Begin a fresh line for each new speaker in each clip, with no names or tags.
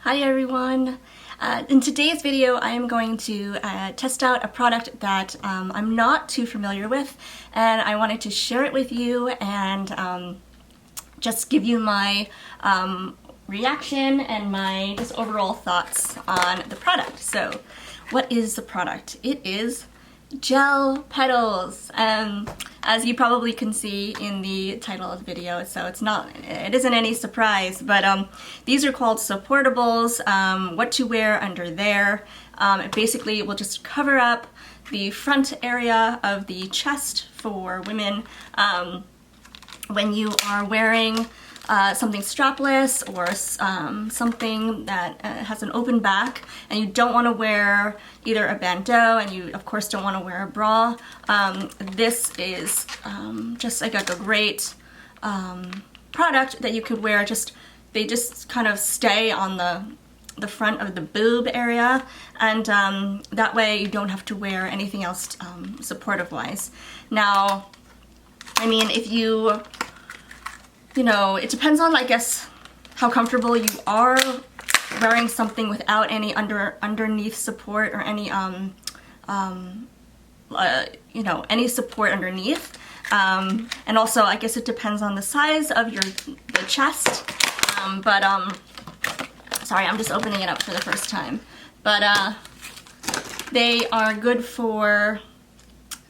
Hi everyone! In today's video I am going to test out a product that I'm not too familiar with, and I wanted to share it with you and just give you my reaction and my just overall thoughts on the product. So what is the product? It is gel petals, as you probably can see in the title of the video, so it isn't any surprise, but these are called supportables. What to wear under there. It basically will just cover up the front area of the chest for women when you are wearing something strapless or something that has an open back and you don't want to wear either a bandeau and you of course don't want to wear a bra. This is just like a great product that you could wear. They just kind of stay on the front of the boob area, and that way you don't have to wear anything else supportive wise. Now, I mean, if you know, it depends on, I guess, how comfortable you are wearing something without any underneath support or any you know, any support underneath. And also, I guess it depends on the size of the chest. Sorry, I'm just opening it up for the first time. But they are good for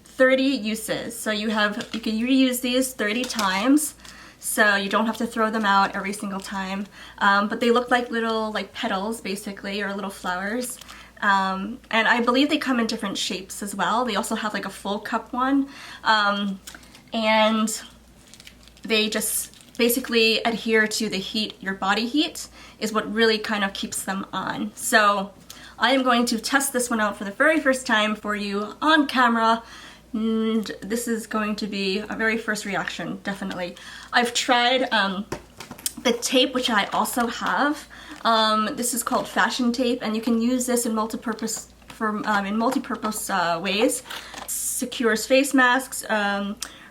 30 uses. So you can reuse these 30 times. So you don't have to throw them out every single time. But they look like little petals, basically, or little flowers. And I believe they come in different shapes as well. They also have like a full cup one. And they just basically adhere to the heat. Your body heat is what really kind of keeps them on. So I am going to test this one out for the very first time for you on camera. And this is going to be a very first reaction, definitely. I've tried the tape, which I also have. This is called fashion tape, and you can use this in multi-purpose ways. Secures face masks,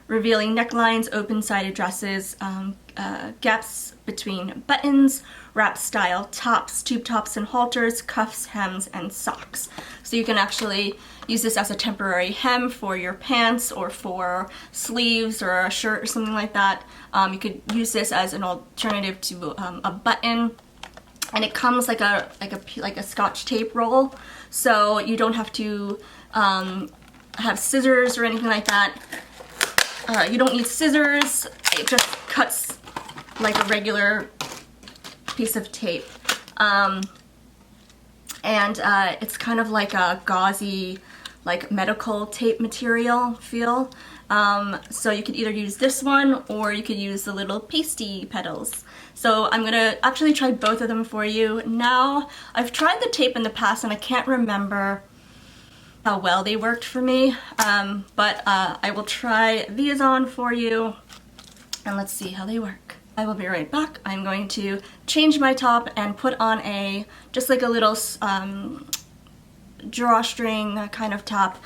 revealing necklines, open-sided dresses, gaps between buttons, wrap style tops, tube tops and halters, cuffs, hems, and socks. So you can actually use this as a temporary hem for your pants or for sleeves or a shirt or something like that. You could use this as an alternative to a button, and it comes like a Scotch tape roll, so you don't have to have scissors or anything like that. You don't need scissors. It just cuts like a regular piece of tape. It's kind of like a gauzy, like medical tape material feel. So you could either use this one or you could use the little pasty petals. So I'm gonna actually try both of them for you now. I've tried the tape in the past and I can't remember how well they worked for me, but I will try these on for you and let's see how they work. I will be right back. I'm going to change my top and put on just like a little drawstring kind of top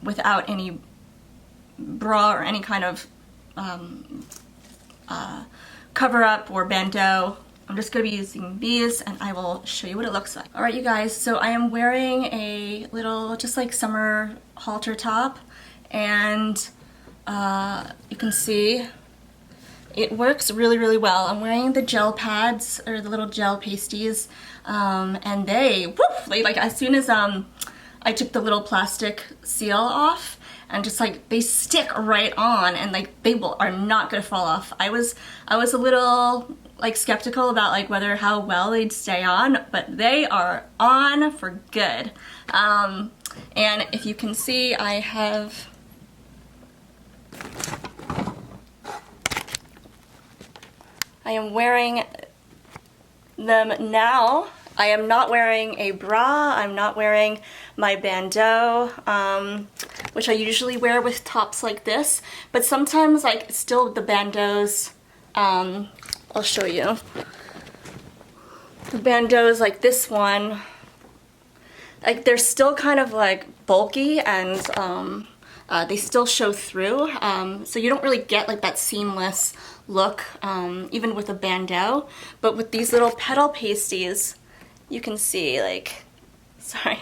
without any bra or any kind of cover up or bandeau. I'm just going to be using these and I will show you what it looks like. Alright you guys, so I am wearing a little just like summer halter top, and you can see it works really well. I'm wearing the gel pads, or the little gel pasties, and they like as soon as I took the little plastic seal off, and just like they stick right on, and like they are not gonna fall off. I was a little like skeptical about like how well they'd stay on, but they are on for good. And if you can see, I am wearing them now. I am not wearing a bra, I'm not wearing my bandeau, which I usually wear with tops like this, but sometimes like still the bandeaus, I'll show you. The bandeaus like this one, like they're still kind of like bulky and they still show through, so you don't really get like that seamless look even with a bandeau. But with these little petal pasties, you can see, like, sorry,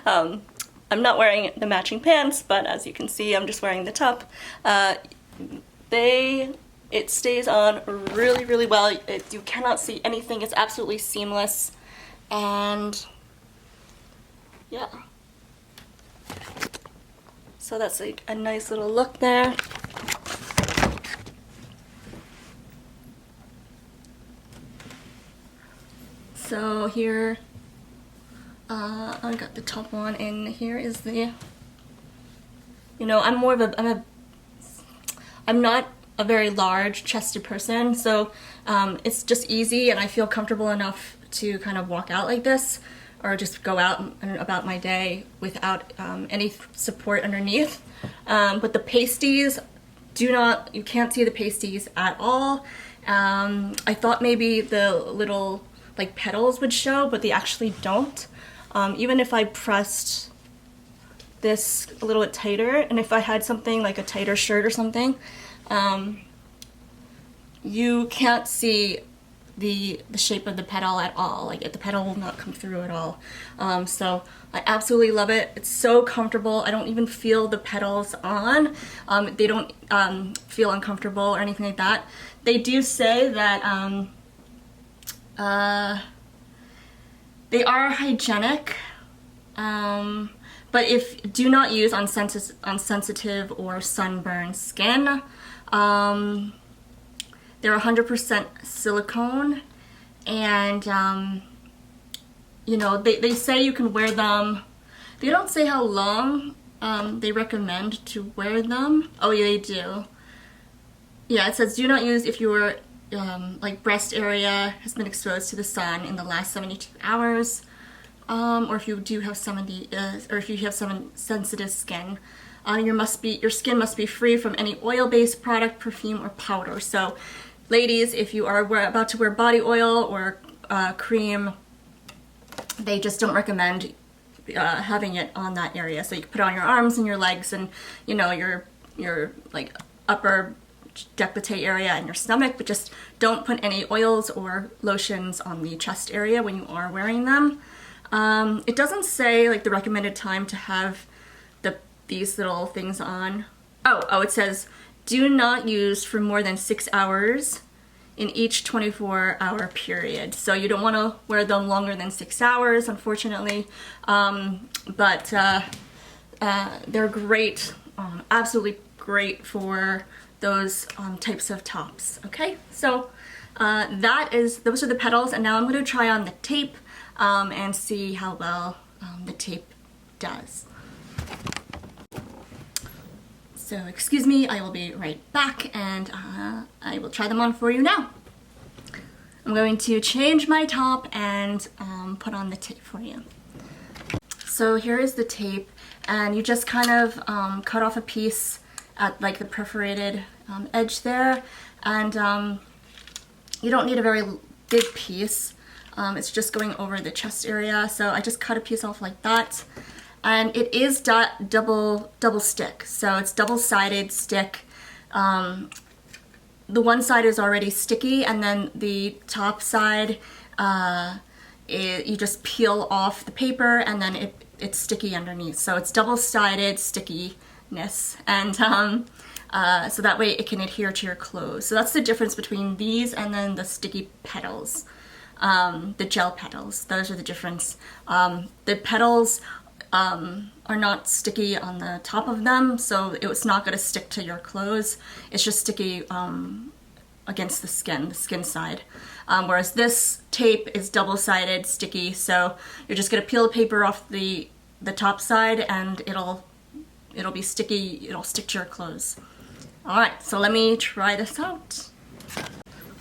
I'm not wearing the matching pants, but as you can see, I'm just wearing the top. It stays on really, really well. You cannot see anything. It's absolutely seamless. And yeah. So that's like a nice little look there. So here, I got the top on, and here is the, you know, I'm not a very large chested person, so it's just easy, and I feel comfortable enough to kind of walk out like this, or just go out and about my day without any support underneath. But the pasties, you can't see the pasties at all. I thought maybe the little like petals would show, but they actually don't. Even if I pressed this a little bit tighter, and if I had something like a tighter shirt or something, you can't see the shape of the petal at all. Like the petal will not come through at all. So I absolutely love it. It's so comfortable. I don't even feel the petals on. They don't feel uncomfortable or anything like that. They do say that they are hygienic, but do not use on sensitive or sunburned skin. They're 100% silicone, and you know, they say you can wear them. They don't say how long they recommend to wear them. Oh yeah, they do. Yeah, it says do not use if your like breast area has been exposed to the sun in the last 72 hours, or if you do have or if you have some sensitive skin. Your skin must be free from any oil-based product, perfume, or powder. So, ladies, if you are about to wear body oil or cream, they just don't recommend having it on that area. So you can put it on your arms and your legs, and you know, your like upper décolleté area and your stomach, but just don't put any oils or lotions on the chest area when you are wearing them. It doesn't say like the recommended time to have these little things on. Oh, it says do not use for more than 6 hours in each 24-hour period. So you don't want to wear them longer than 6 hours, unfortunately. But they're great, absolutely great for those types of tops. Okay, so those are the petals, and now I'm going to try on the tape and see how well the tape does. So excuse me, I will be right back, and I will try them on for you now. I'm going to change my top and put on the tape for you. So here is the tape, and you just kind of cut off a piece at like the perforated edge there, and you don't need a very big piece. It's just going over the chest area, so I just cut a piece off like that. And it is double stick, so it's double-sided stick. The one side is already sticky, and then the top side, you just peel off the paper, and then it's sticky underneath. So it's double-sided stickiness, and so that way it can adhere to your clothes. So that's the difference between these and then the sticky petals, the gel petals. Those are the difference. The petals are not sticky on the top of them, so it's not going to stick to your clothes. It's just sticky against the skin side. Whereas this tape is double-sided, sticky, so you're just going to peel the paper off the top side, and it'll be sticky. It'll stick to your clothes. All right, so let me try this out.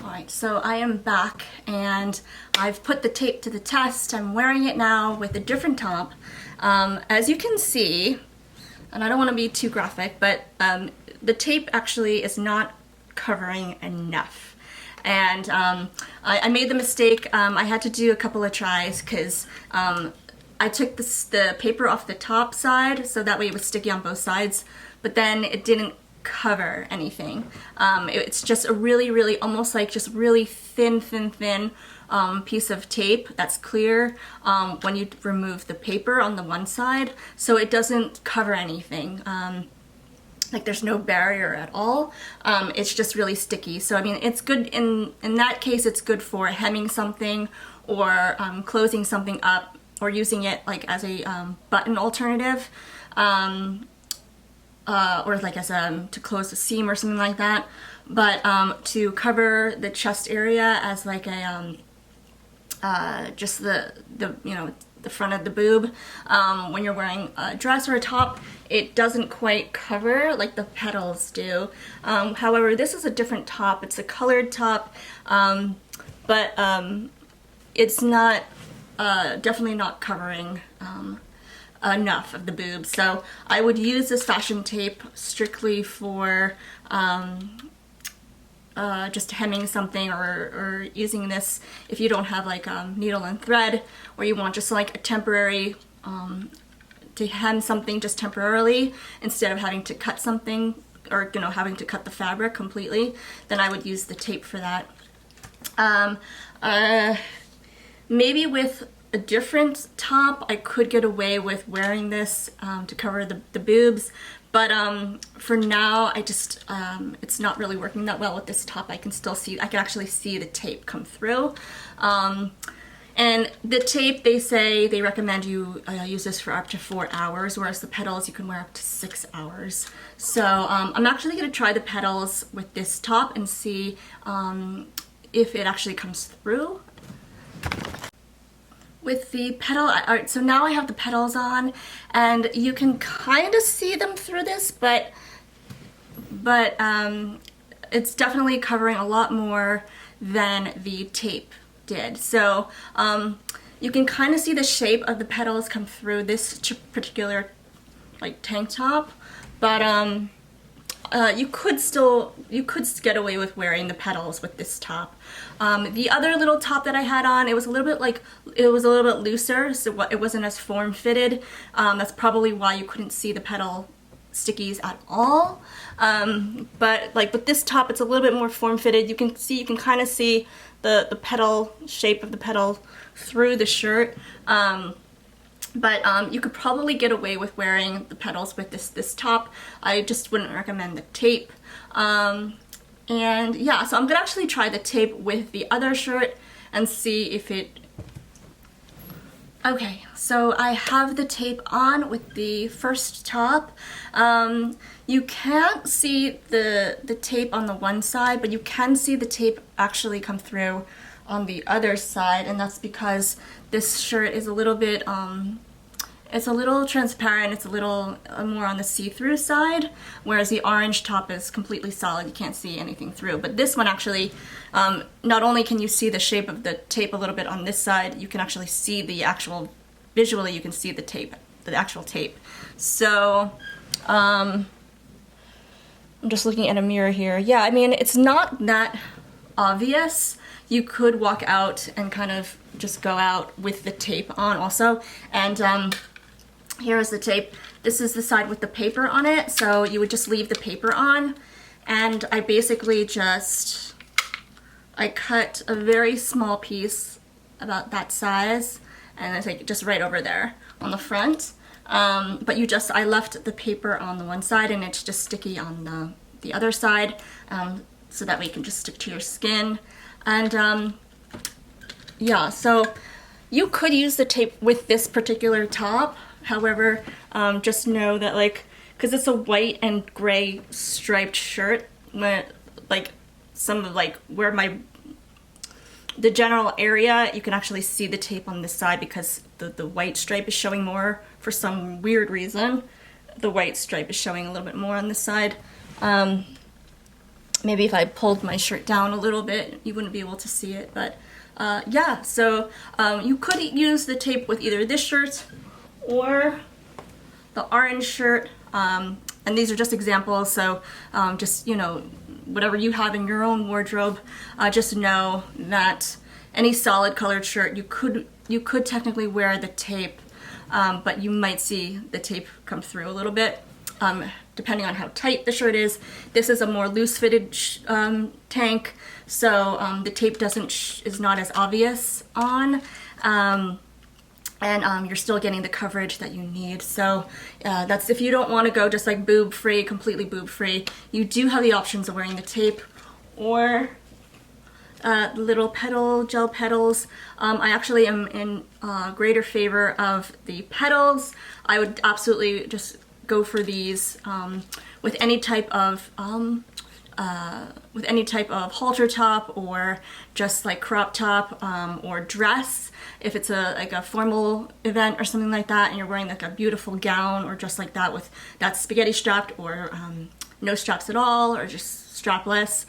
Alright, so I am back, and I've put the tape to the test. I'm wearing it now with a different top. As you can see, and I don't want to be too graphic, but the tape actually is not covering enough. And I made the mistake. I had to do a couple of tries because I took the paper off the top side, so that way it was sticky on both sides, but then it didn't cover anything. It's just a really, almost like just really thin piece of tape that's clear when you remove the paper on the one side, so it doesn't cover anything. Like there's no barrier at all. It's just really sticky. So I mean, it's good in that case. It's good for hemming something or closing something up, or using it like as a button alternative, or like as to close the seam or something like that. But to cover the chest area as like a just the you know, the front of the boob, when you're wearing a dress or a top, it doesn't quite cover like the petals do. However, this is a different top. It's a colored top, but it's not definitely not covering enough of the boob. So I would use this fashion tape strictly for just hemming something, or using this if you don't have like needle and thread, or you want just like a temporary to hem something just temporarily instead of having to cut something, or you know, having to cut the fabric completely. Then I would use the tape for that. Maybe with a different top I could get away with wearing this to cover the boobs, but for now I just it's not really working that well with this top. I can actually see the tape come through. And the tape, they recommend you use this for up to 4 hours, whereas the petals you can wear up to 6 hours. So I'm actually going to try the petals with this top and see if it actually comes through. With the petal, alright, so now I have the petals on, and you can kind of see them through this, but it's definitely covering a lot more than the tape did. So you can kind of see the shape of the petals come through this particular like tank top, but you could get away with wearing the petals with this top. The other little top that I had on, it was a little bit looser, so it wasn't as form-fitted. That's probably why you couldn't see the petal stickies at all. But like with this top, it's a little bit more form-fitted. You can kind of see the petal shape of the petal through the shirt. But you could probably get away with wearing the petals with this top. I just wouldn't recommend the tape. And yeah, so I'm gonna actually try the tape with the other shirt and see if it... Okay, so I have the tape on with the first top. You can't see the tape on the one side, but you can see the tape actually come through on the other side, and that's because this shirt is a little bit it's a little transparent. It's a little more on the see-through side, whereas the orange top is completely solid. You can't see anything through. But this one actually, not only can you see the shape of the tape a little bit on this side, you can actually see the actual, visually you can see the tape, the actual tape. So I'm just looking at a mirror here. Yeah, I mean, it's not that obvious. You could walk out and kind of just go out with the tape on also. And here is the tape. This is the side with the paper on it, so you would just leave the paper on. And I basically I cut a very small piece, about that size, and I take just right over there on the front. But I left the paper on the one side, and it's just sticky on the other side, so that way it can just stick to your skin. And yeah, so you could use the tape with this particular top. However, just know that, like, because it's a white and gray striped shirt, like some of like where the general area, you can actually see the tape on this side because the white stripe is showing more for some weird reason. The white stripe is showing a little bit more on this side. Maybe if I pulled my shirt down a little bit, you wouldn't be able to see it, but yeah, so you could use the tape with either this shirt or the orange shirt, and these are just examples, so just, you know, whatever you have in your own wardrobe, just know that any solid colored shirt, you could technically wear the tape, but you might see the tape come through a little bit. depending on how tight the shirt is. This is a more loose fitted tank, so the tape is not as obvious on. And you're still getting the coverage that you need. So that's if you don't want to go just like boob free, completely boob free. You do have the options of wearing the tape or little gel petals. I actually am in greater favor of the petals. I would absolutely just go for these with any type of halter top or just like crop top or dress. If it's like a formal event or something like that and you're wearing like a beautiful gown or just like that with that spaghetti strapped or no straps at all or just strapless,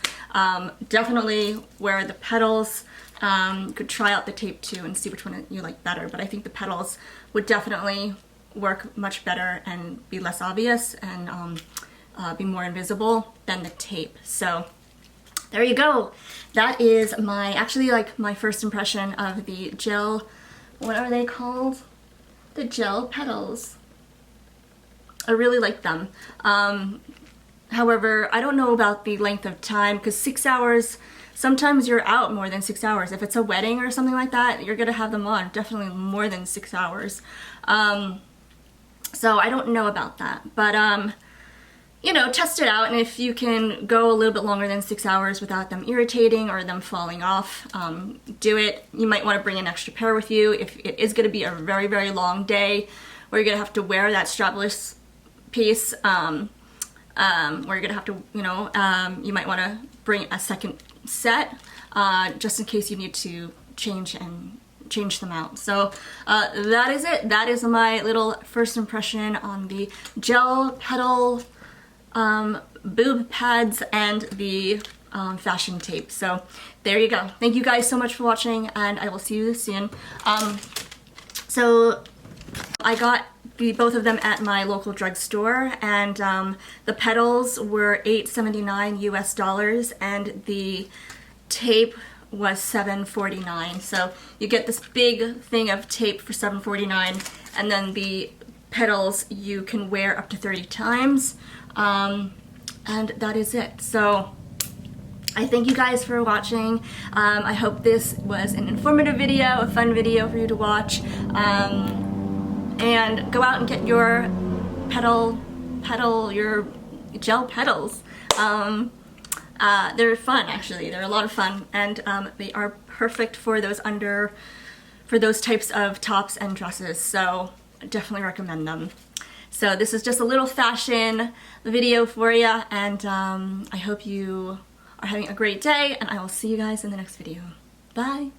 definitely wear the petals. You could try out the tape too and see which one you like better, but I think the petals would definitely work much better and be less obvious and be more invisible than the tape. So there you go. That is actually like my first impression of the gel, what are they called? The gel petals. I really like them. However, I don't know about the length of time because 6 hours, sometimes you're out more than 6 hours. If it's a wedding or something like that, you're gonna have them on definitely more than 6 hours. So I don't know about that, but you know, test it out, and if you can go a little bit longer than 6 hours without them irritating or them falling off, do it. You might want to bring an extra pair with you if it is going to be a very, very long day where you're going to have to wear that strapless piece, where you're going to have to, you know, you might want to bring a second set just in case you need to change them out. So that is it. That is my little first impression on the gel petal boob pads and the fashion tape. So there you go. Thank you guys so much for watching, and I will see you soon. So I got both of them at my local drugstore, and the petals were $8.79 US, and the tape was $7.49. So you get this big thing of tape for $7.49, and then the petals you can wear up to 30 times. And that is it. So I thank you guys for watching. I hope this was an informative video, a fun video for you to watch. And go out and get your your gel petals. They're fun, actually. They're a lot of fun, and they are perfect for those types of tops and dresses. So I definitely recommend them. So this is just a little fashion video for you, and I hope you are having a great day, and I will see you guys in the next video. Bye!